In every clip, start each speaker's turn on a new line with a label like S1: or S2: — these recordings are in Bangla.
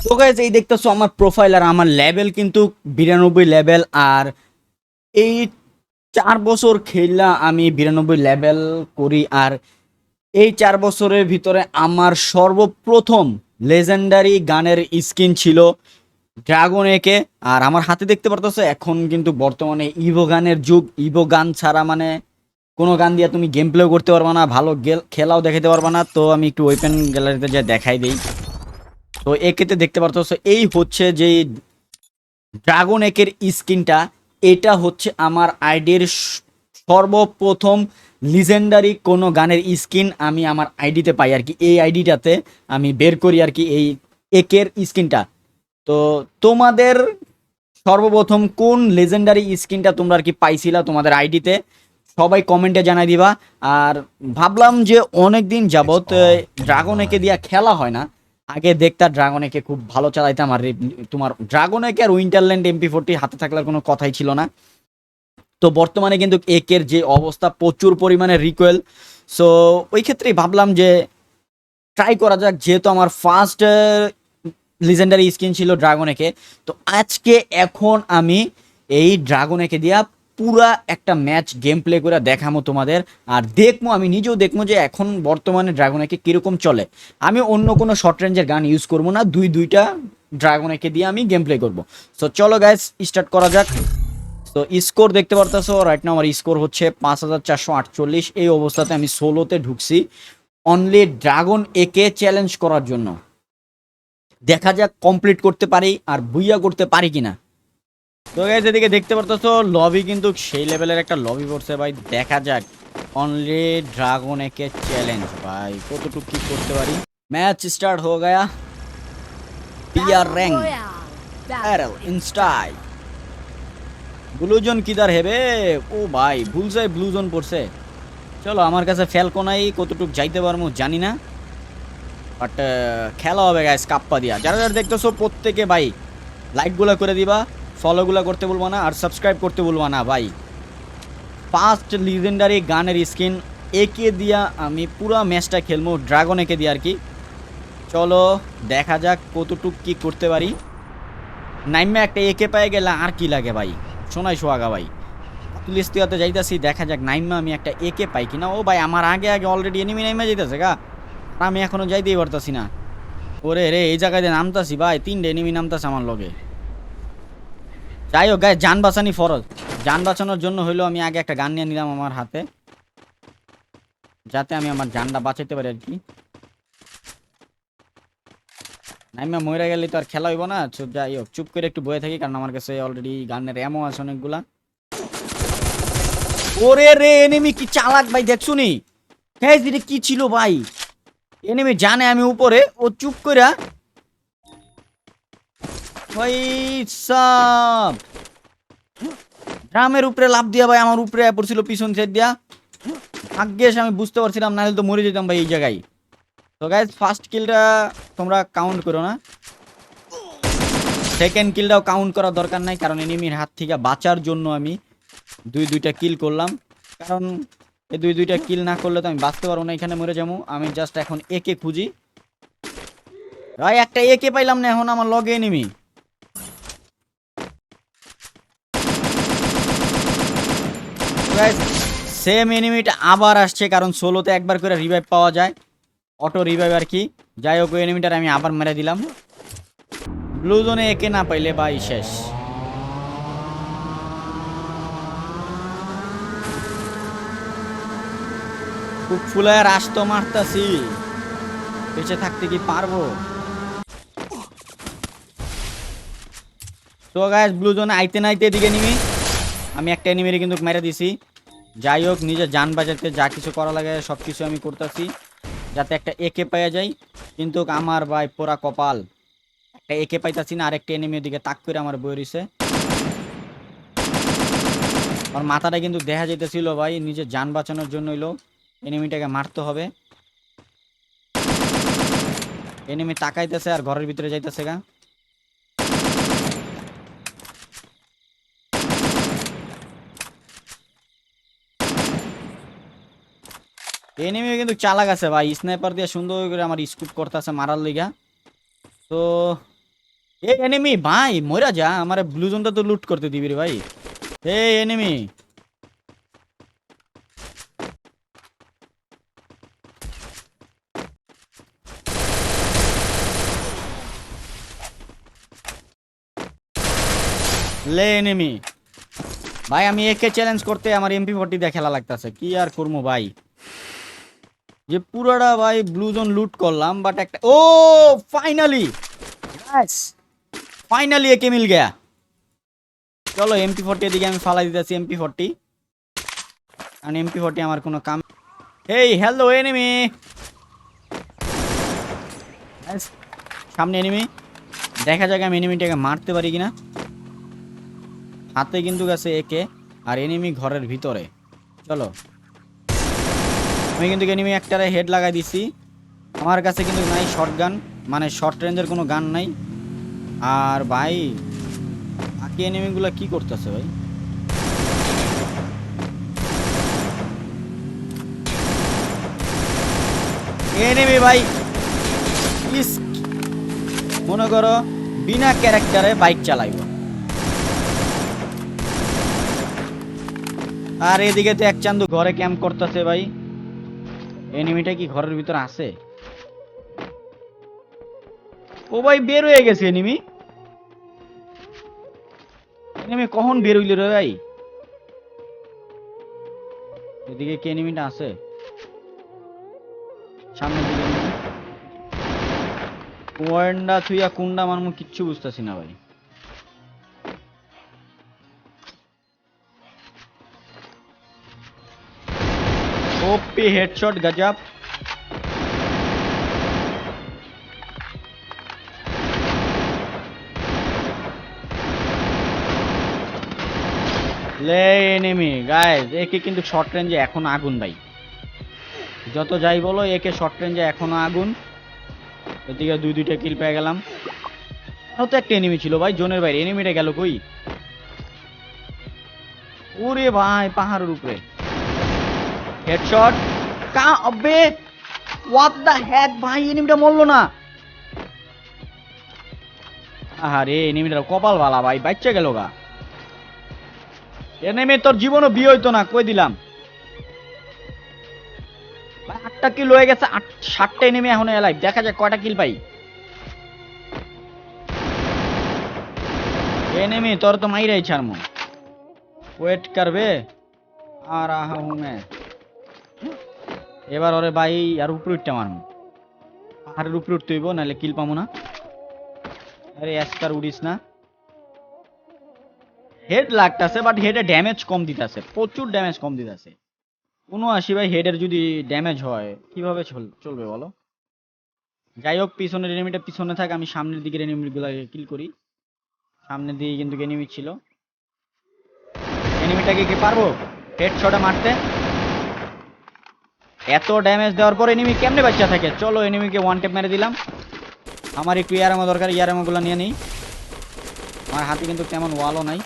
S1: তো গাইস এই দেখতেছো আমার প্রোফাইল আর আমার লেভেল কিন্তু 92 লেভেল। আর এই 4 বছর খেললা আমি 92 লেভেল করি। আর এই 4 বছরের ভিতরে আমার সর্বপ্রথম লেজেন্ডারি গানের স্কিন ছিল ড্রাগন একে। আর আমার হাতে দেখতে পারতেছো এখন কিন্তু বর্তমানে ইভো গানের যুগ। ইভো গান ছাড়া মানে কোনো গান দিয়ে তুমি গেম প্লেও করতে পারবা না, ভালো খেলাও দেখাতে পারবা না। তো আমি একটু ওপেন গ্যালারিতে যা দেখাই দিই। তো একেতে দেখতে পারতেছো এই হচ্ছে যে ড্রাগন একের স্কিনটা। এটা হচ্ছে আমার আইডির সর্বপ্রথম লিজেন্ডারি কোনো গানের স্কিন আমি আমার আইডিতে পাই আর কি। এই আইডিটাতে আমি বের করি আর কি এই একের স্কিনটা। তো তোমাদের সর্বপ্রথম কোন লেজেন্ডারি স্কিনটা তোমরা আর কি পাইছিলা তোমাদের আইডিতে, সবাই কমেন্টে জানাই দিবা। আর ভাবলাম যে অনেক দিন
S2: It's
S1: যাবত
S2: all
S1: ড্রাগন একে
S2: done.
S1: দিয়া খেলা হয় না। আগে দেখতাম ড্রাগন একে খুব ভালো চালাইতাম। আর তোমার ড্রাগন একে আর উইন্টারল্যান্ড MP40 হাতে থাকলে আর কোনো কথাই ছিল না। তো বর্তমানে কিন্তু একের যে অবস্থা প্রচুর পরিমাণে রিকোয়েল। সো ওই ক্ষেত্রেই ভাবলাম যে ট্রাই করা যাক, যেহেতু আমার ফার্স্ট লিজেন্ডারি স্কিন ছিল ড্রাগন একে। তো আজকে এখন আমি এই ড্রাগন একে দিয়া পুরা একটা ম্যাচ গেম প্লে করে দেখামো তোমাদের। আর দেখবো, আমি নিজেও দেখবো যে এখন বর্তমানে ড্রাগন একে কীরকম চলে। আমি অন্য কোনো শর্ট রেঞ্জের গান ইউজ করবো না, দুইটা ড্রাগন একে দিয়ে আমি গেম প্লে করবো। সো চলো গাইস স্টার্ট করা যাক। তো স্কোর দেখতে পারতেছো রাইট নাও আমার স্কোর হচ্ছে 5448। এই অবস্থাতে আমি সোলোতে ঢুকছি অনলি ড্রাগন একে চ্যালেঞ্জ করার জন্য। দেখা যাক কমপ্লিট করতে পারি আর বুইয়া করতে পারি কিনা। তো গাইস এদিকে দেখতে পারতেছো লবি কিন্তু সেই লেভেলের একটা লবি পড়ছে ভাই। দেখা যাক অনলি ড্রাগন একে চ্যালেঞ্জ ভাই কতটুকু কি করতে পারি। ম্যাচ স্টার্ট हो गया। पियर
S3: Battle
S1: रैंक
S3: Royale.
S1: बैरल
S3: Battle
S1: in style. Blue zone কিদার হেবে? ও ভাই ভুল যায় ব্লু জোন পড়ছে। চলো আমার কাছে ফ্যালকোনাই কতটুক যাইতে পারবো জানি না, বাট খেলা হবে গাইস কাপ্পা দিয়া। যারা যারা দেখতেছো প্রত্যেকে ভাই লাইকগুলো করে দিবা, ফলোগুলো করতে বলবো না, আর সাবস্ক্রাইব করতে বলবো না ভাই। ফার্স্ট লিজেন্ডারি গানের স্কিন একে দিয়া আমি পুরো ম্যাচটা খেলবো ড্রাগন একে দিয়ে আর কি। চলো দেখা যাক কতটুক কি করতে পারি। নাইমে একটা একে পেয়ে গেলে আর কি লাগে ভাই, শোনাই সোহাগা ভাই। তুলিস্তিয়াতে যাইতাছি, দেখা যাক নাইমা আমি একটা একে পাই কিনা। ও ভাই আমার আগে আগে অলরেডি এনিমি নাইমা যাইতাছে গা, আমি এখনো যাইতেই পারতাছি না। ওরে রে এই জায়গায় নামতাছি ভাই, 3টে এনিমি নামতাছে আমার লগে। যাই হোক গায়ে যান বাঁচানি ফরজ। যান বাঁচানোর জন্য হইলো আমি আগে একটা গান নিয়ে নিলাম আমার হাতে, যাতে আমি আমার জানটা বাঁচাইতে পারি আর কি। নাইমা মরে গেলে তো আর খেলা হইব না। যাই হোক চুপ করে একটু বয়ে থাকি, কারণ আমার কাছে অলরেডি গানের এমও আছে অনেকগুলা। ওরে রে এনিমি কি চালাক ভাই, দেখছুনি গাইস এটা কি ছিল ভাই। এনিমি জানে আমি উপরে, ও চুপ কইরা ভাই সাব ড্রামের উপরে লাফ দিয়া ভাই আমার উপরে পড়ছিল পিছন সাইড দিয়া। ভাগ্যেশ আমি বুঝতে পারছিলাম, নাহলে তো মরে যেতাম ভাই এই জায়গায়। তো গাইস ফার্স্ট কিলটা তোমরা কাউন্ট করো না, সেকেন্ড কিলটাও কাউন্ট করার দরকার নাই, কারণ এনিমির হাত থেকে বাঁচার জন্য আমি দুইটা কিল করলাম। কারণ এই দুইটা কিল না করলে তো আমি বাঁচতে পারবো না, এখানে মরে যাবো। আমি জাস্ট এখন একে খুঁজি ভাই, একটা একে পাইলাম না, এখন আমার লগে এনিমি। সেম এনিমিটা আবার আসছে, কারণ সোলোতে একবার করে রিভাইভ পাওয়া যায়, অটো রিভাইভ আর কি। যাই হোক ওই এনিমিটার আমি আবার মেরে দিলাম। ব্লু জোনে একে না পাইলে ভাই শেষ। খুব ফুলায় আসতো মারতাছি, বেঁচে থাকতে কি পারবো? তো গাইস ব্লু জোনে আইতে না আইতে এদিকে নিবি আমি একটা এনিমিরে কিন্তু মেরে দিছি। যাই হোক নিজের জান বাঁচাতে যা কিছু করা লাগে সব কিছু আমি করতেছি, যাতে একটা একে পাওয়া যায়। কিন্তু আমার ভাই পোড়া কপাল, একটা একে পাইতাছি না, আরেকটা এনিমির দিকে তাক করে আমার বই রইছে। আমার মাথাটা কিন্তু দেখা যাইতেছিল ভাই, নিজের জান বাঁচানোর জন্য হইলো এনিমিটাকে মারতে হবে। এনিমি তাকাইতেছে আর ঘরের ভিতরে যাইতেছে গা। এনিমি কিন্তু চালাক আছে ভাই, স্নাইপার দিয়ে সুন্দর করে আমার স্কুপ করতেছে মারার লিগা। তো এ এনিমি ভাই মইরা যা, আমারে ব্লু জোনটা তো লুট করতে দিবি রে ভাই। এই এনিমি, লে এনিমি ভাই, আমি একে চ্যালেঞ্জ করতে আমার MP40 দিয়ে খেলা লাগতেছে, কি আর করবো ভাই। যে পুরোটা ভাই ব্লু জোন লুট করলাম, বাট একটা ও ফাইনালি ফাইনালি একে মিল গয়া। চলো MP40 এদিকে আমি ফালাই দিতেছি MP40, কারণ MP40 আমার কোনো কাম। এই হ্যালো এনিমি, সামনে এনিমি, দেখা যাক আমি এনিমিটাকে মারতে পারি কিনা। হাতে কিন্তু গেছে একে, আর এনিমি ঘরের ভিতরে। চলো, আমি কিন্তু এনিমি একটারে হেড লাগাই দিছি। আমার কাছে কিন্তু নাই শর্টগান, মানে শর্ট রেঞ্জের কোনো গান নাই। আর ভাই বাকি এনিমিগুলো কি করতেছে ভাই? এনিমি ভাই ইস, মনে করো বিনা ক্যারেক্টারে বাইক চালাইব। আর এদিকে তো এক চান্দু ঘরে ক্যাম্প করতেছে ভাই। এনিমিটা কি ঘরের ভিতর আছে? ও ভাই বের হয়ে গেছে এনিমি। এনিমি কখন বের হইল রে ভাই? এদিকে কি এনিমিটা আছে? সামনের দিকে enemy। কোয়ান্ডা থুইয়া কুন্ডা মারমু কিচ্ছু বুঝতেছি না ভাই। ওপি হেডশট গজব। লে এনিমি গাইস, একে কিন্তু শর্ট রেঞ্জে এখন আগুন ভাই। যত যাই বলো একে শর্ট রেঞ্জে এখনো আগুন। এদিকে দুইটা কিল পেয়ে গেলাম। আরো তো একটা এনিমি ছিল ভাই জোনের বাইরে, এনিমিটা গেল কই? ওরে ভাই পাহাড়ের উপরে হেডশট। কা আবে হোয়াট দা হেক ভাই, এনিমিটা মরলো না। আরে এনিমিটার কপাল বালা ভাই, বাচ্চা গেল গা। এনিমি তোর জীবনও বিয়ে হইতো না কই দিলাম ভাই। 8টা কিল হয়ে গেছে, 7টা এনিমি এখনো এলাইভ। দেখা যাক কয়টা কিল পাই। এনিমি তোর তো মাইরাই ছাড়মু, ওয়েট করবে। আর আহা হুঁ মে, এবার ওরে ভাই আর উপরে উঠতে মারমু। পাহাড়ের উপরে উঠতে হইব, নাহলে কিল পাবো না। আরে এসকার উড়িস না। হেড লাগতাছে, বাট হেডে ড্যামেজ কম দিতাছে, প্রচুর ড্যামেজ কম দিতাছে। 79 ভাই হেডের যদি ড্যামেজ হয় কিভাবে চলবে বলো? যাই হোক, পিছনের এনিমিটা পিছনে থাক, আমি সামনের দিকের এনিমিগুলোকে কিল করি। সামনের দিকে কিন্তু এনিমি ছিল। এনিমিটাকে কি পারবো হেডশটে মারতে? এত ড্যামেজ দেওয়ার পর এনিমি কেমনে বাচ্চা থাকে? চলো এনিমিকে ওয়ান টেপ মেরে দিলাম। আমার একটু ইয়ারামো দরকার, ইয়ারামোগুলো নিয়ে নিই। আমার হাতে কিন্তু তেমন ওয়ালও নাই।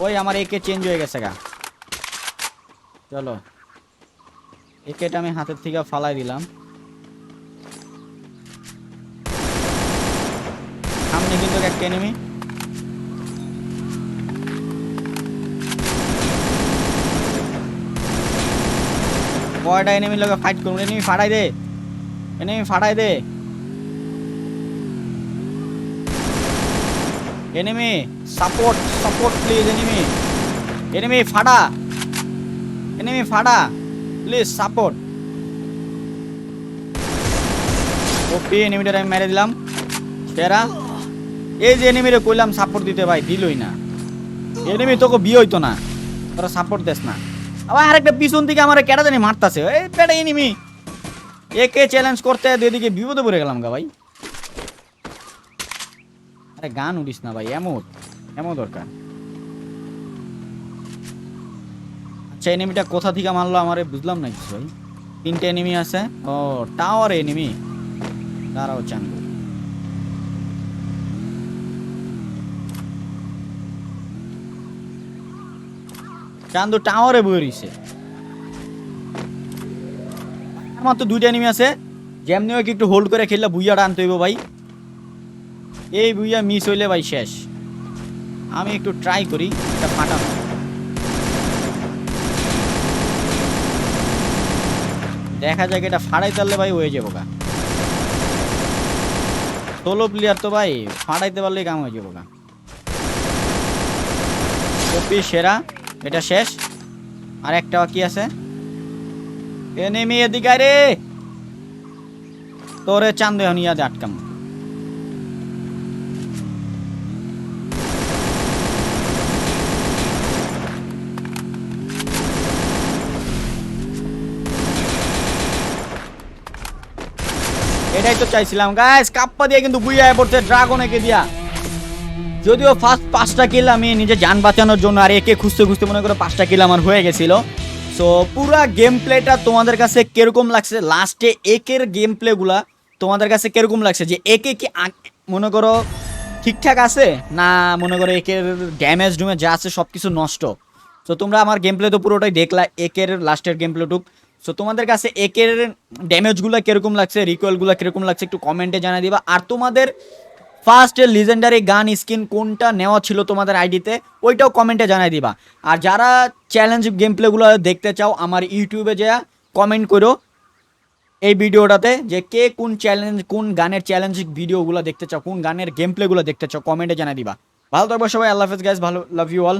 S1: ওই আমার একে চেঞ্জ হয়ে গেছে গা। চলো একেটা আমি হাতের থেকে ফালাই দিলাম। সামনে কিন্তু একটা এনিমি। কয়টা এনিমির লগে ফাইট করুন? এনিমি ফাড়াই দে, এনিমি ফাড়াই দে। Enemy support, support please. Enemy, enemy ফাড়া, এনিমি ফাড়া প্লিজ সাপোর্ট। ওপি এনিমিটার আমি মেরে দিলাম সেরা। এই যে এনিমিরে কইলাম সাপোর্ট দিতে ভাই, দিলই না। এনিমি তোকে বিয়ে হইতো না, তোরা সাপোর্ট দেস না। আবার আরেকটা পিছন থেকে আমার কেটা জানি মারতাছে। এই পেটা এনিমি, একে চ্যালেঞ্জ করতে এদিকে বিপদে পড়ে গেলাম গা ভাই। আরে গান উড়িস না ভাই, এমন এমন দরকার। আচ্ছা এনিমিটা কোথা থেকে মারলো আমারে বুঝলাম না কিছু ভাই। 3টে এনিমি আছে। ও টাওয়ার এনিমি, দাঁড়াও চান্দু। চান্দু টাওয়ারে বই রইছে। আমার তো 2টা এনিমি আছে। যেমনি হোক একটু হোল্ড করে খেললে বুইয়াটা আনতে হইব ভাই। এই বুইয়া মিস হইলে ভাই শেষ। আমি একটু ট্রাই করি এটা ফাটানো। দেখা যাক এটা ফাটাইতে পারলে ভাই হয়ে যাবো গা। ষোলো প্লেয়ার তো ভাই, ফাটাইতে পারলেই কাম হয়ে যাবো গা। কপি সেরা, এটা শেষ। আর একটা বাকি আছে। এনিমি এদিকে রে, তোরে চান্দে হনিয়া দে আটকাম। এটাই তো চাইছিলাম গাইস, কাপ্পা দিয়ে কিন্তু বুইয়া পড়ছে ড্রাগন একে দিয়া। যদিও ফার্স্ট 5টা কিল আমি নিজে জান বাঁচানোর জন্য আর একে খুঁজতে খুঁজতে মনে করো 5টা কিল আমার হয়ে গেছিল। সো পুরা গেম প্লেটা তোমাদের কাছে কিরকম লাগছে, লাস্টে একের গেম প্লেগুলা তোমাদের কাছে কিরকম লাগছে, যে একে কি মনে করো ঠিকঠাক আছে না মনে করো একের ড্যামেজ ডুমে যা আছে সব কিছু নষ্ট। সো তোমরা আমার গেম প্লে তো পুরোটাই দেখলা, একের লাস্টের গেম প্লেটুক। সো তোমাদের কাছে একের ড্যামেজগুলো কিরকম লাগছে, রিকয়েলগুলো কিরকম লাগছে একটু কমেন্টে জানিয়ে দিবা। আর তোমাদের ফার্স্ট লিজেন্ডারি গান স্কিন কোনটা নেওয়া ছিল তোমাদের আইডিতে ওইটাও কমেন্টে জানাই দিবা। আর যারা চ্যালেঞ্জ গেম প্লেগুলো দেখতে চাও আমার ইউটিউবে যা কমেন্ট করো এই ভিডিওটাতে, যে কে কোন চ্যালেঞ্জ কোন গানের চ্যালেঞ্জ ভিডিওগুলো দেখতে চাও, কোন গানের গেম প্লেগুলো দেখতে চাও কমেন্টে জানাই দিবা। ভালো থাকবে সবাই, আল্লাহ হাফেজ গাইস, ভালো লাভ ইউ অল।